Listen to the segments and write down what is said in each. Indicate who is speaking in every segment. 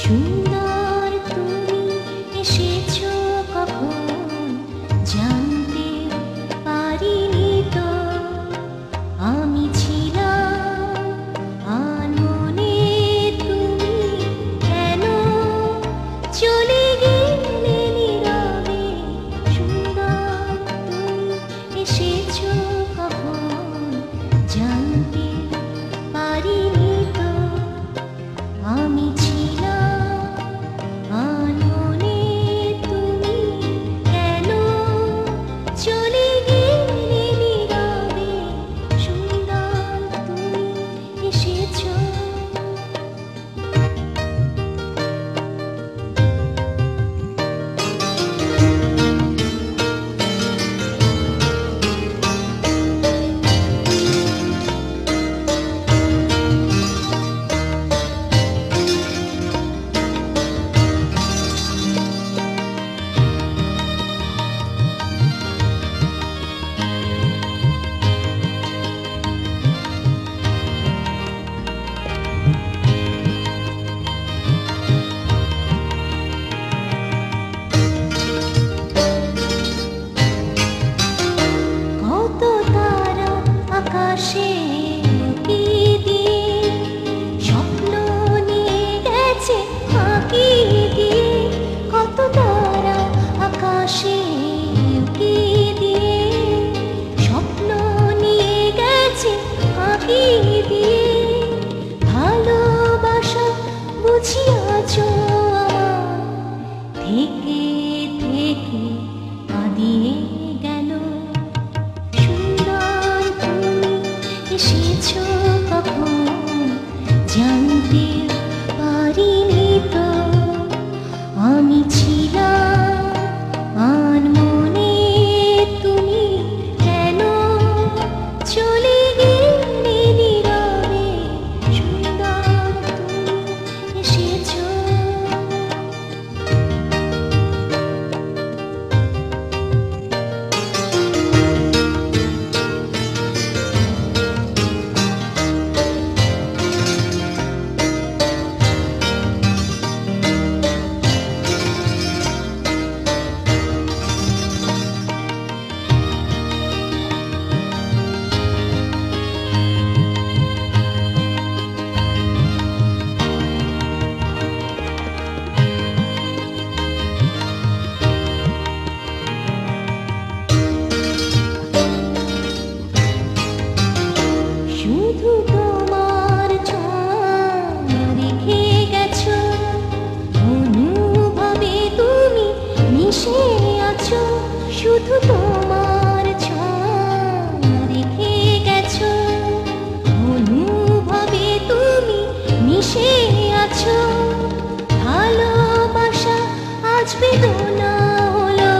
Speaker 1: সুন্দর তুমি এসেছো কখন জানতে পারিনি তো। আমি ছিলাম আনমনে, তুমি কেন চলে গেলে নীরবে। সুন্দর তুমি এসেছো কখন জানতে পারিনি তো। আমি ছিলাম আনমনে, তুমি কেন চলে গেলে নীরবে। সুন্দর তুমি এসেছো। কত তারা আকাশে উঁকি দিয়ে স্বপ্ন নিয়ে গেছে ফাঁকি দিয়ে। কত তারা আকাশে উঁকি দিয়ে স্বপ্ন নিয়ে গেছে ফাঁকি দিয়ে। ভালোবাসা বুঝিয়াছো আমার, থেকে থেকে কাঁদিয়ে গেল। সুন্দর তুমি এসেছো কখন জানতে পারিনি তো। আমি ছিলাম আনমনে, তুমি কেন চলে গেলে নীরবে। সুন্দর তুমি এসেছো। শুধু তোমার ছোঁয়া রেখে গেছো, অনুভবে তুমি মিশে আছো। শুধু তোমার ছোঁয়া রেখে গেছো, অনুভবে তুমি মিশে আছো। ভালোবাসা আজ বেদনা হলো,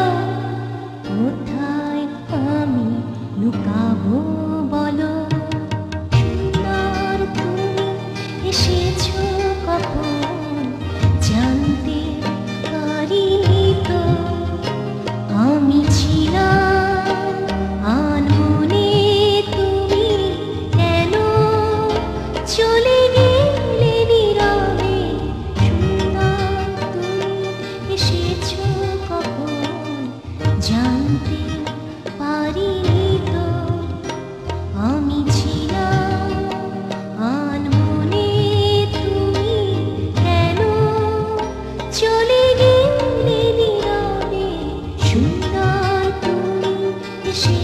Speaker 1: কোথায় আমি লুকাবো বলো। সুন্দর তুমি এসেছো কখন জানতে পারিনি তো। আমি ছিলাম আনমনে, তুমি কেন চলে গেলে নীরবে। সুন্দর তুমি এসেছো কখন জানতে পারিনি তো। আমি ছিলাম আনমনে, তুমি কেন চলে গেলে নীরবে। সুন্দর তুমি এসে